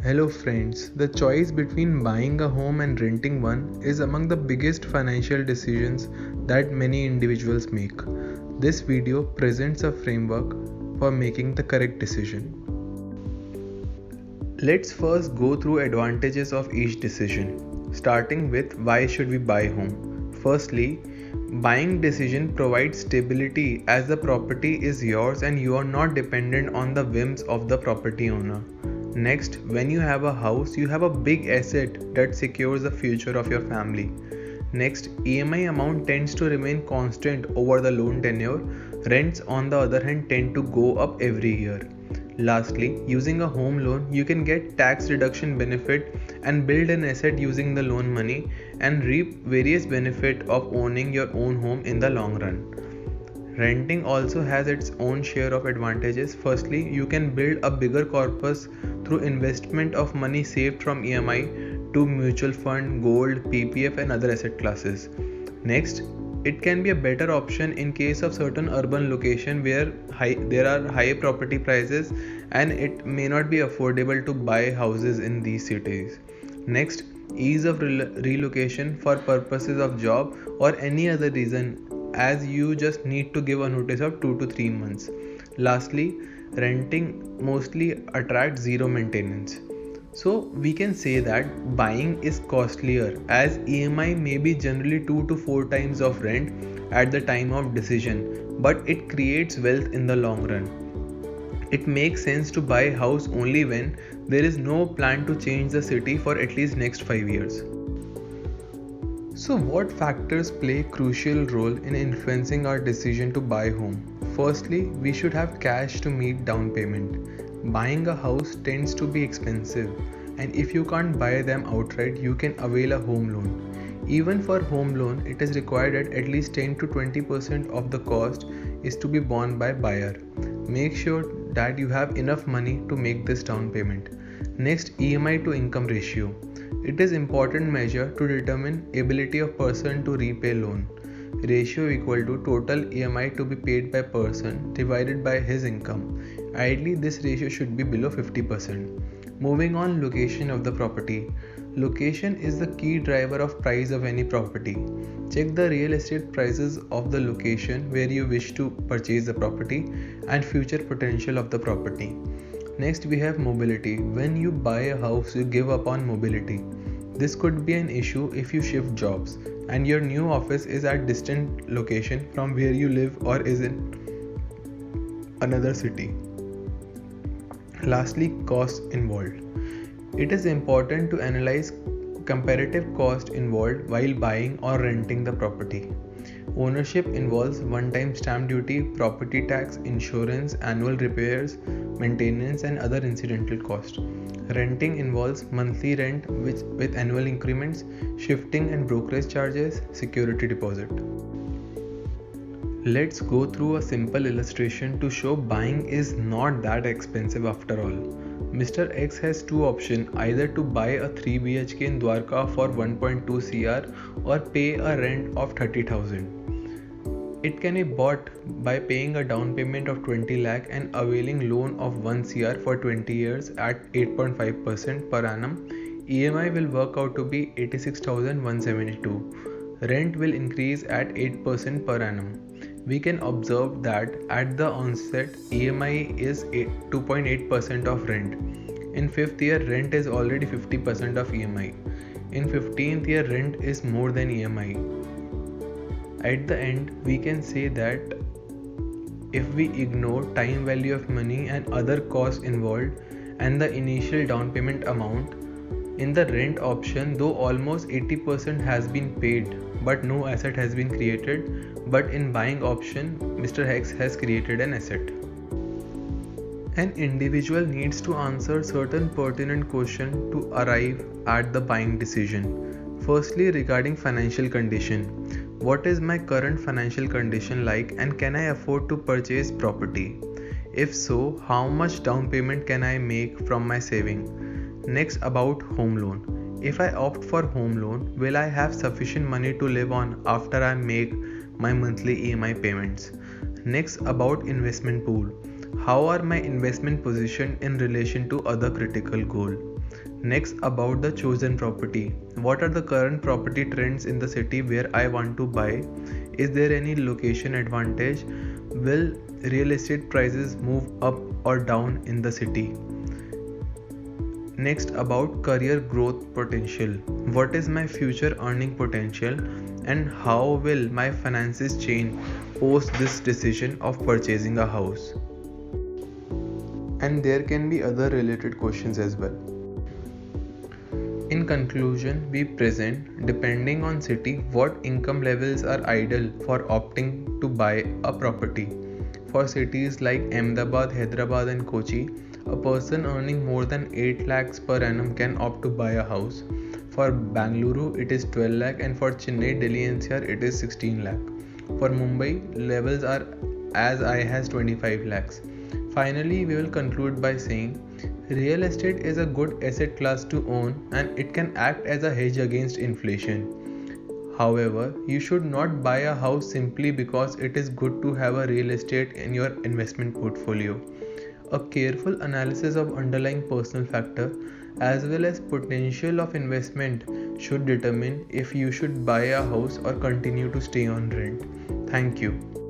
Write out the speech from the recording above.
Hello friends, the choice between buying a home and renting one is among the biggest financial decisions that many individuals make. This video presents a framework for making the correct decision. Let's first go through advantages of each decision, starting with why should we buy home. Firstly, buying decision provides stability as the property is yours and you are not dependent on the whims of the property owner. Next, when you have a house, you have a big asset that secures the future of your family. Next, EMI amount tends to remain constant over the loan tenure. Rents, on the other hand, tend to go up every year. Lastly, using a home loan, you can get tax reduction benefit and build an asset using the loan money and reap various benefit of owning your own home in the long run. Renting also has its own share of advantages. Firstly, you can build a bigger corpus through investment of money saved from EMI to mutual fund, gold, PPF and other asset classes. Next, it can be a better option in case of certain urban location where there are high property prices and it may not be affordable to buy houses in these cities. Next, ease of relocation for purposes of job or any other reason, as you just need to give a notice of 2 to 3 months. Lastly, renting mostly attracts zero maintenance. So we can say that buying is costlier as EMI may be generally 2 to 4 times of rent at the time of decision, but it creates wealth in the long run. It makes sense to buy a house only when there is no plan to change the city for at least next 5 years. So what factors play a crucial role in influencing our decision to buy home? Firstly, we should have cash to meet down payment. Buying a house tends to be expensive, and if you can't buy them outright, you can avail a home loan. Even for home loan, it is required that at least 10 to 20% of the cost is to be borne by buyer. Make sure that you have enough money to make this down payment. Next, EMI to income ratio. It is important measure to determine ability of person to repay loan. Ratio equal to total EMI to be paid by person divided by his income. Ideally, this ratio should be below 50%. Moving on, location of the property. Location is the key driver of price of any property. Check the real estate prices of the location where you wish to purchase the property and future potential of the property. Next, we have mobility. When you buy a house, you give up on mobility. This could be an issue if you shift jobs and your new office is at distant location from where you live or is in another city. Lastly, costs involved. It is important to analyze comparative cost involved while buying or renting the property. Ownership involves one-time stamp duty, property tax, insurance, annual repairs, maintenance and other incidental costs. Renting involves monthly rent with annual increments, shifting and brokerage charges, security deposit. Let's go through a simple illustration to show buying is not that expensive after all. Mr. X has two options, either to buy a 3 BHK in Dwarka for 1.2 CR or pay a rent of 30,000. It can be bought by paying a down payment of 20 lakh and availing loan of 1 CR for 20 years at 8.5% per annum. EMI will work out to be 86,172. Rent will increase at 8% per annum. We can observe that at the onset, EMI is 2.8% of rent. In 5th year, rent is already 50% of EMI. In 15th year, rent is more than EMI. At the end, we can say that if we ignore time value of money and other costs involved and the initial down payment amount, in the rent option, though almost 80% has been paid but no asset has been created, but in buying option, Mr. X has created an asset. An individual needs to answer certain pertinent questions to arrive at the buying decision. Firstly, regarding financial condition. What is my current financial condition like and can I afford to purchase property? If so, how much down payment can I make from my saving? Next, about home loan. If I opt for home loan, will I have sufficient money to live on after I make my monthly EMI payments? Next, about investment pool. How are my investment positioned in relation to other critical goal? Next, about the chosen property. What are the current property trends in the city where I want to buy? Is there any location advantage? Will real estate prices move up or down in the city? Next, about career growth potential. What is my future earning potential and how will my finances change post this decision of purchasing a house? And there can be other related questions as well. In conclusion, we present, depending on city, what income levels are ideal for opting to buy a property. For cities like Ahmedabad, Hyderabad and Kochi, a person earning more than 8 lakhs per annum can opt to buy a house. For Bangalore, it is 12 lakh and for Chennai, Delhi NCR, it is 16 lakh. For Mumbai, levels are as high as 25 lakhs. Finally, we will conclude by saying real estate is a good asset class to own and it can act as a hedge against inflation. However, you should not buy a house simply because it is good to have a real estate in your investment portfolio. A careful analysis of underlying personal factor as well as potential of investment should determine if you should buy a house or continue to stay on rent. Thank you.